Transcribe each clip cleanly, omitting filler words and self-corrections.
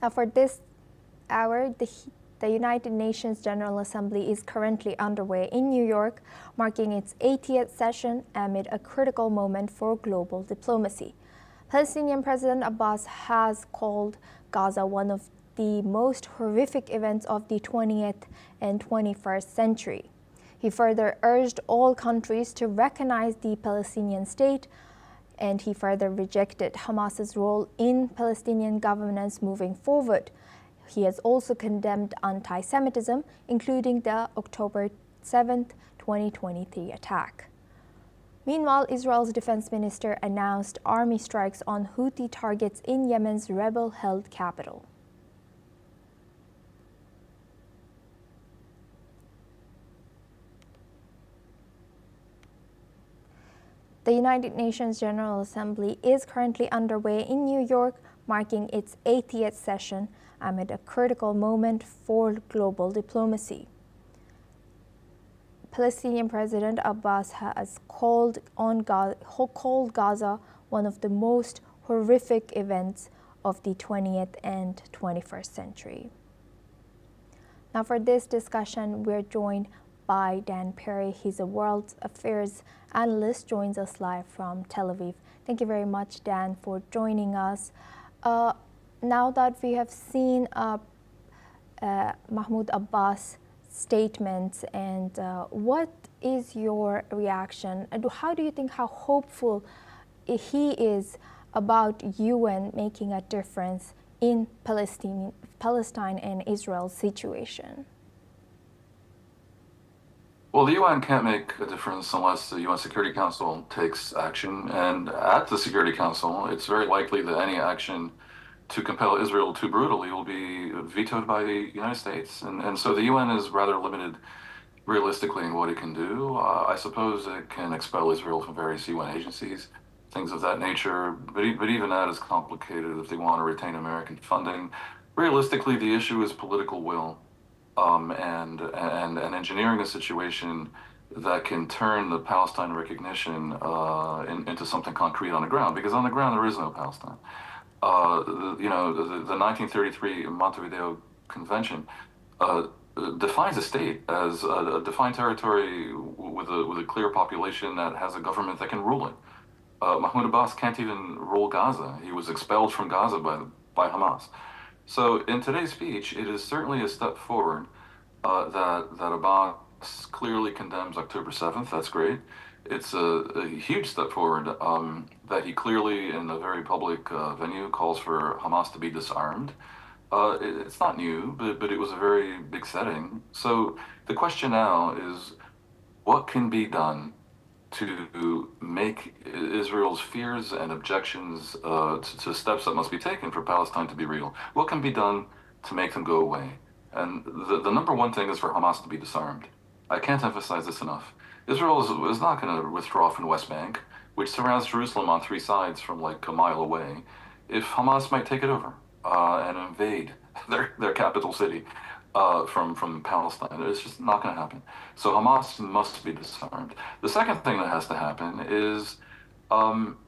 Now, for this hour, the United Nations General Assembly is currently underway in New York, marking its 80th session amid a critical moment for global diplomacy. Palestinian President Abbas has called Gaza one of the most horrific events of the 20th and 21st century. He further urged all countries to recognize the Palestinian state, and he further rejected Hamas's role in Palestinian governance moving forward. He has also condemned antisemitism, including the October 7, 2023 attack. Meanwhile, Israel's defense minister announced army strikes on Houthi targets in Yemen's rebel-held capital. The United Nations General Assembly is currently underway in New York, marking its 80th session amid a critical moment for global diplomacy. Palestinian President Abbas has called Gaza one of the most horrific events of the 20th and 21st century. Now, for this discussion, we're joined by Dan Perry. He's a world affairs analyst, joins us live from Tel Aviv. Thank you very much, Dan, for joining us. Now that we have seen Mahmoud Abbas' statements, and what is your reaction? How do you think, how hopeful he is about UN making a difference in Palestine and Israel's situation? Well, the UN can't make a difference unless the UN Security Council takes action. And at the Security Council, it's very likely that any action to compel Israel too brutally will be vetoed by the United States. And so the UN is rather limited realistically in what it can do. I suppose it can expel Israel from various UN agencies, things of that nature. But even that is complicated if they want to retain American funding. Realistically, the issue is political will. And engineering a situation that can turn the Palestine recognition into something concrete on the ground, because on the ground there is no Palestine. The 1933 Montevideo Convention defines a state as a defined territory with a clear population that has a government that can rule it. Mahmoud Abbas can't even rule Gaza. He was expelled from Gaza by Hamas. So in today's speech, it is certainly a step forward that Abbas clearly condemns October 7th. That's great. It's a huge step forward that he clearly, in a very public venue, calls for Hamas to be disarmed. It's not new, but it was a very big setting. So the question now is, what can be done to make Israel's fears and objections to steps that must be taken for Palestine to be real? What can be done to make them go away? And the number one thing is for Hamas to be disarmed. I can't emphasize this enough. Israel is not going to withdraw from the West Bank, which surrounds Jerusalem on three sides from like a mile away, if Hamas might take it over and invade their capital city from Palestine. It's just not going to happen. So Hamas must be disarmed. The second thing that has to happen is,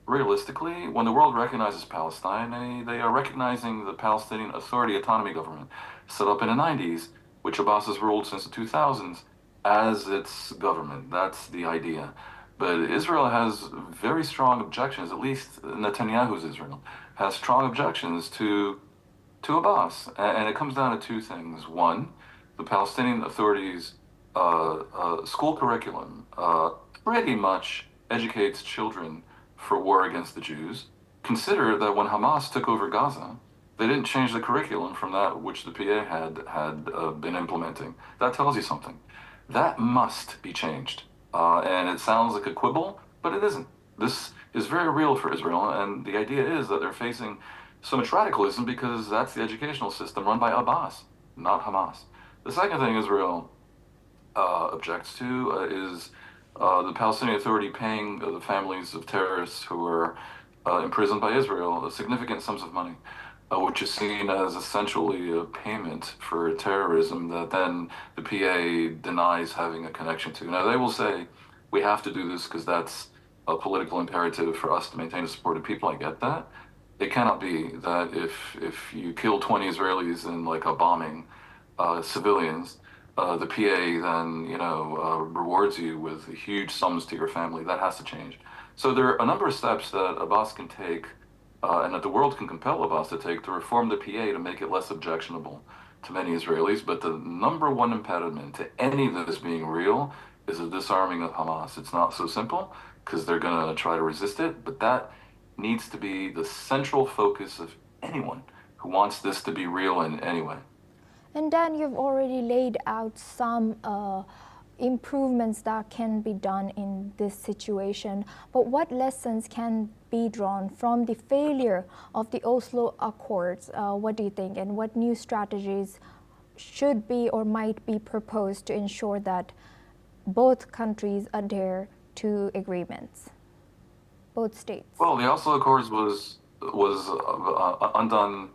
realistically, when the world recognizes Palestine, they are recognizing the Palestinian Authority Autonomy Government set up in the 90s, which Abbas has ruled since the 2000s, as its government. That's the idea. But Israel has very strong objections, at least Netanyahu's Israel, has strong objections to Abbas. And it comes down to two things. One, the Palestinian Authority's school curriculum pretty much educates children for war against the Jews. Consider that when Hamas took over Gaza, they didn't change the curriculum from that which the PA had been implementing. That tells you something. That must be changed. And it sounds like a quibble, but it isn't. This is very real for Israel, and the idea is that they're facing so much radicalism because that's the educational system run by Abbas, not Hamas. The second thing Israel objects to is the Palestinian Authority paying the families of terrorists who were imprisoned by Israel significant sums of money, which is seen as essentially a payment for terrorism that then the PA denies having a connection to. Now, they will say, we have to do this because that's a political imperative for us to maintain the support of people. I get that. It cannot be that if you kill 20 Israelis in like a bombing, civilians, the PA then rewards you with huge sums to your family. That has to change. So there are a number of steps that Abbas can take, and that the world can compel Abbas to take to reform the PA to make it less objectionable to many Israelis. But the number one impediment to any of this being real is the disarming of Hamas. It's not so simple because they're going to try to resist it, but that needs to be the central focus of anyone who wants this to be real in any way. And Dan, you've already laid out some improvements that can be done in this situation. But what lessons can be drawn from the failure of the Oslo Accords? What do you think? And what new strategies should be or might be proposed to ensure that both countries adhere to agreements, both states? Well, the Oslo Accords was undone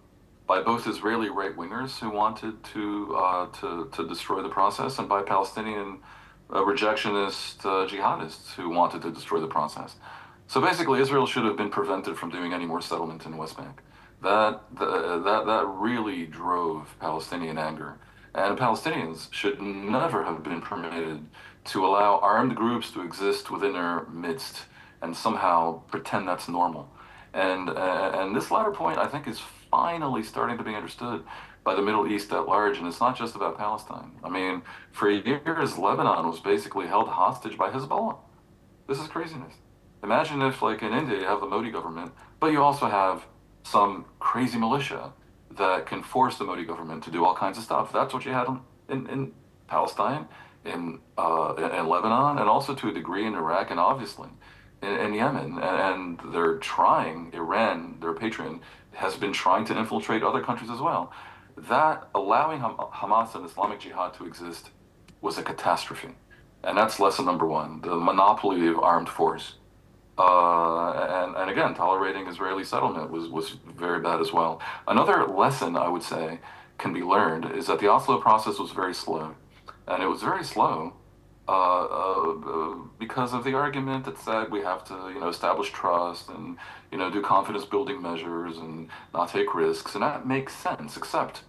by both Israeli right-wingers who wanted to destroy the process, and by Palestinian rejectionist jihadists who wanted to destroy the process. So basically, Israel should have been prevented from doing any more settlement in the West Bank. That really drove Palestinian anger, and Palestinians should never have been permitted to allow armed groups to exist within their midst and somehow pretend that's normal. And this latter point, I think, is finally starting to be understood by the Middle East at large, and it's not just about Palestine. I mean, for years, Lebanon was basically held hostage by Hezbollah. This is craziness. Imagine if, like in India, you have the Modi government, but you also have some crazy militia that can force the Modi government to do all kinds of stuff. That's what you had in Palestine, in Lebanon, and also to a degree in Iraq, and obviously in Yemen. And they're trying, Iran, their patron, has been trying to infiltrate other countries as well. That allowing Hamas and Islamic Jihad to exist was a catastrophe. And that's lesson number one, the monopoly of armed force. And again, tolerating Israeli settlement was very bad as well. Another lesson, I would say, can be learned is that the Oslo process was very slow. And it was very slow because of the argument that said we have to, establish trust and, do confidence building measures and not take risks. And that makes sense, except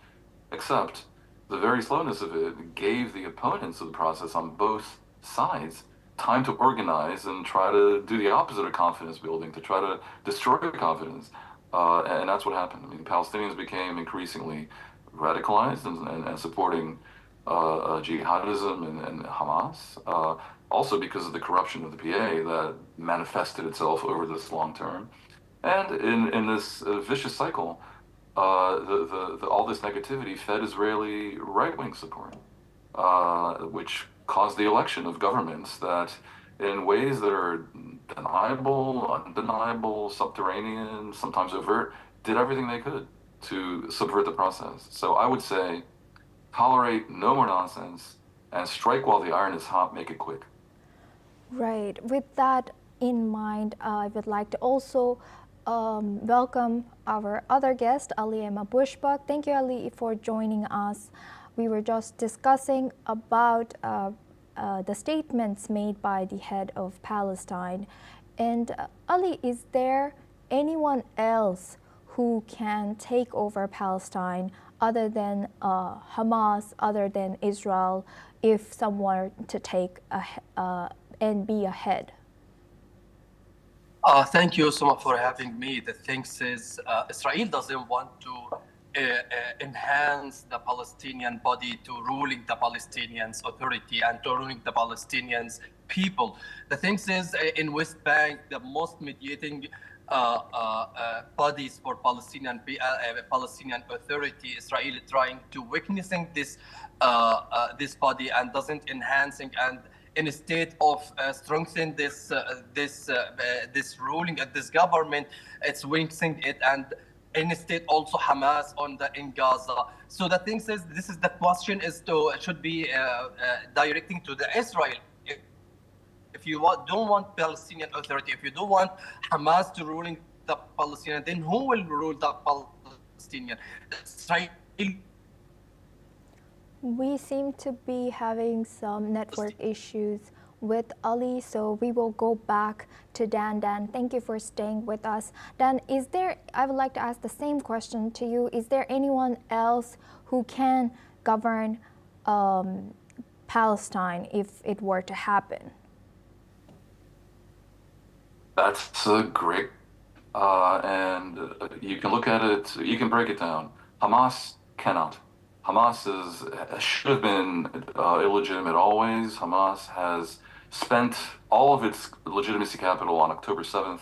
the very slowness of it gave the opponents of the process on both sides time to organize and try to do the opposite of confidence building, to try to destroy confidence. And that's what happened. I mean, Palestinians became increasingly radicalized and supporting jihadism and Hamas, also because of the corruption of the PA that manifested itself over this long term. And in this vicious cycle, all this negativity fed Israeli right-wing support, which caused the election of governments that, in ways that are deniable, undeniable, subterranean, sometimes overt, did everything they could to subvert the process. So I would say, tolerate no more nonsense, and strike while the iron is hot, make it quick. Right. With that in mind, I would like to also welcome our other guest, Ali Emma Bushbuck. Thank you, Ali, for joining us. We were just discussing about the statements made by the head of Palestine. And Ali, is there anyone else who can take over Palestine other than Hamas, other than Israel, if someone were to take and be ahead? Thank you so much for having me. The thing is, Israel doesn't want to enhance the Palestinian body to ruling the Palestinians authority and to ruling the Palestinians people. The thing is, in West Bank, the most mediating bodies for Palestinian authority, Israel trying to weakening this body and doesn't enhancing, and instead of strengthening this ruling and this government, it's weakening it, and instead also Hamas in Gaza. So the thing is, this is the question should be directing to the Israel. If you don't want Palestinian authority, if you don't want Hamas to ruling the Palestinian, then who will rule the Palestinian? Israel. We seem to be having some network issues with Ali, so we will go back to Dan. Dan, thank you for staying with us. Dan, I would like to ask the same question to you. Is there anyone else who can govern Palestine if it were to happen? That's a great, and you can look at it, you can break it down. Hamas cannot. Should have been illegitimate always. Hamas has spent all of its legitimacy capital on October 7th.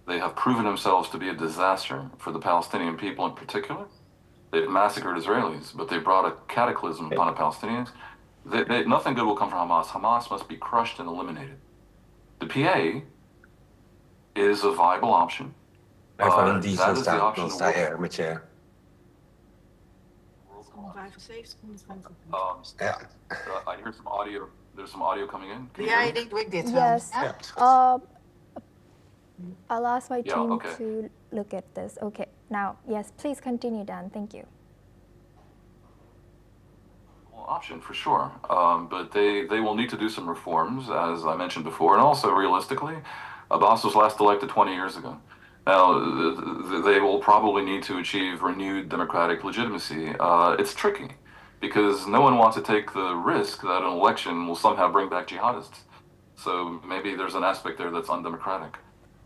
They have proven themselves to be a disaster for the Palestinian people in particular. They've massacred Israelis, but they brought a cataclysm upon the Palestinians. Nothing good will come from Hamas. Hamas must be crushed and eliminated. The PA is a viable option. That is the option. I heard some audio. There's some audio coming in. Yes. I'll ask my team to look at this. Okay. Now, yes, please continue, Dan. Thank you. Option for sure, but they will need to do some reforms, as I mentioned before, and also realistically, Abbas was last elected 20 years ago. Now, they will probably need to achieve renewed democratic legitimacy. It's tricky because no one wants to take the risk that an election will somehow bring back jihadists. So maybe there's an aspect there that's undemocratic.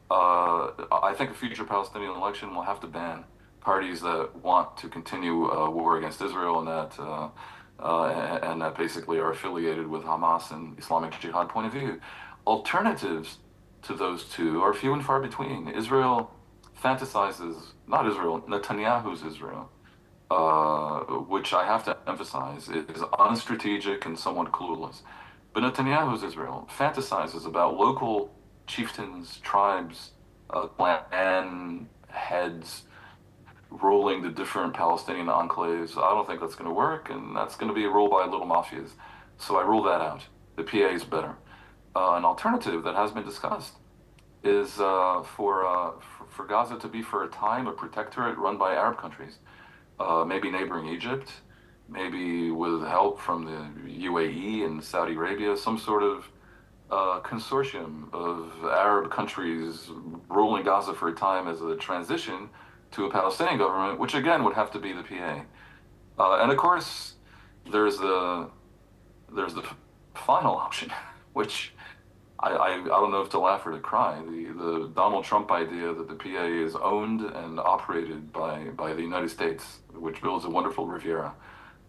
I think a future Palestinian election will have to ban parties that want to continue a war against Israel and that basically are affiliated with Hamas and Islamic Jihad point of view. Alternatives to those two are few and far between. Israel fantasizes, not Israel, Netanyahu's Israel, which I have to emphasize is unstrategic and somewhat clueless. But Netanyahu's Israel fantasizes about local chieftains, tribes, clan heads ruling the different Palestinian enclaves. I don't think that's going to work, and that's going to be ruled by little mafias. So I rule that out. The PA is better. An alternative that has been discussed is for Gaza to be for a time a protectorate run by Arab countries, maybe neighboring Egypt, maybe with help from the UAE and Saudi Arabia, some sort of consortium of Arab countries ruling Gaza for a time as a transition to a Palestinian government, which again would have to be the PA. And of course, there's the final option, which I don't know if to laugh or to cry. The Donald Trump idea that the PA is owned and operated by the United States, which builds a wonderful Riviera,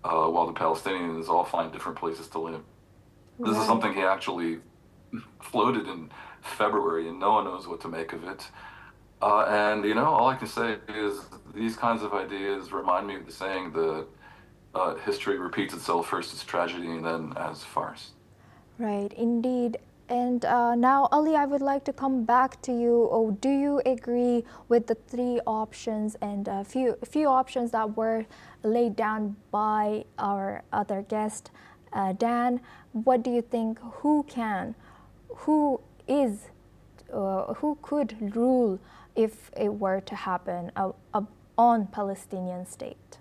while the Palestinians all find different places to live. This is something he actually floated in February, and no one knows what to make of it. And all I can say is these kinds of ideas remind me of the saying that history repeats itself first as tragedy and then as farce. Right, indeed. And now, Ali, I would like to come back to you. Do you agree with the three options and a few options that were laid down by our other guest, Dan? What do you think? Who could rule if it were to happen on Palestinian state?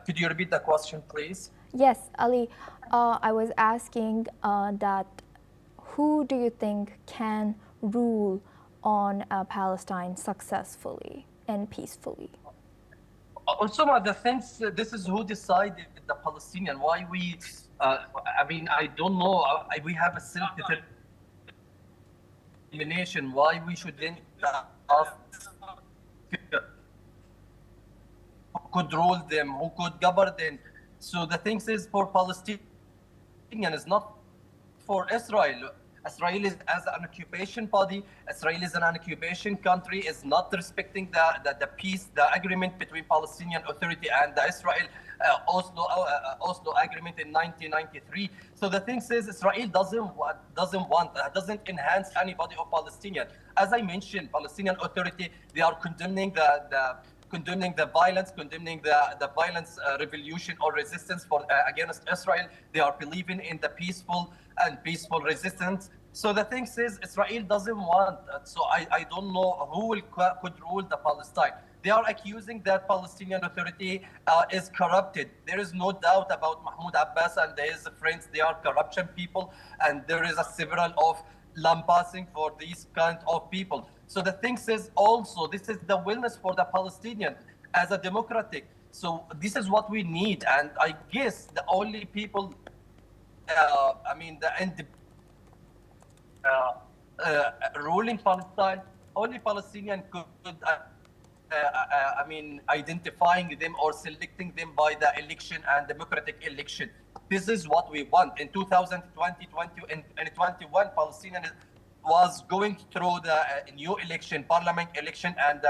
Could you repeat the question, please? Yes, Ali, I was asking that who do you think can rule on Palestine successfully and peacefully? Also, the things, this is who decided the Palestinian. Why we, I don't know. We have a self-determination. Why we shouldn't ask who could rule them, who could govern them. So the thing is, for Palestinian, is not for Israel. Israel is as an occupation body. Israel is an occupation country. Is not respecting the peace, the agreement between Palestinian Authority and the Israel Oslo agreement in 1993. So the thing is, Israel doesn't enhance anybody of Palestinian. As I mentioned, Palestinian Authority, they are condemning the violence, condemning the violence, revolution or resistance against Israel. They are believing in the peaceful resistance. So the thing is, Israel doesn't want. So I don't know who could rule the Palestine. They are accusing that Palestinian Authority is corrupted. There is no doubt about Mahmoud Abbas and his friends. They are corruption people, and there is a several of lambasting for these kind of people. So the thing is also, this is the wellness for the Palestinian as a democratic. So this is what we need. And I guess the only people, ruling Palestine, only Palestinian could, identifying them or selecting them by the election and democratic election. This is what we want. In 2020, 2021, Palestinian was going through the new election, parliament election, and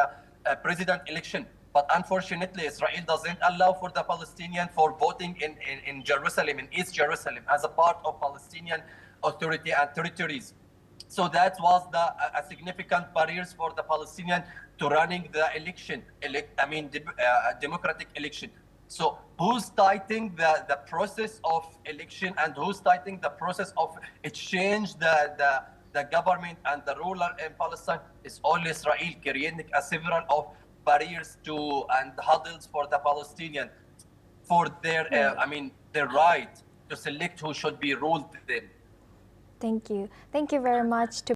president election. But unfortunately, Israel doesn't allow for the Palestinian for voting in Jerusalem, in East Jerusalem, as a part of Palestinian Authority and territories. So that was a significant barriers for the Palestinian to running the election, democratic election. So who's starting the process of election, and who's starting the process of exchange the government and the ruler in Palestine is only Israel, creating a several of barriers to and hurdles for the Palestinian for their their right to select who should be ruled them. Thank you. Thank you very much to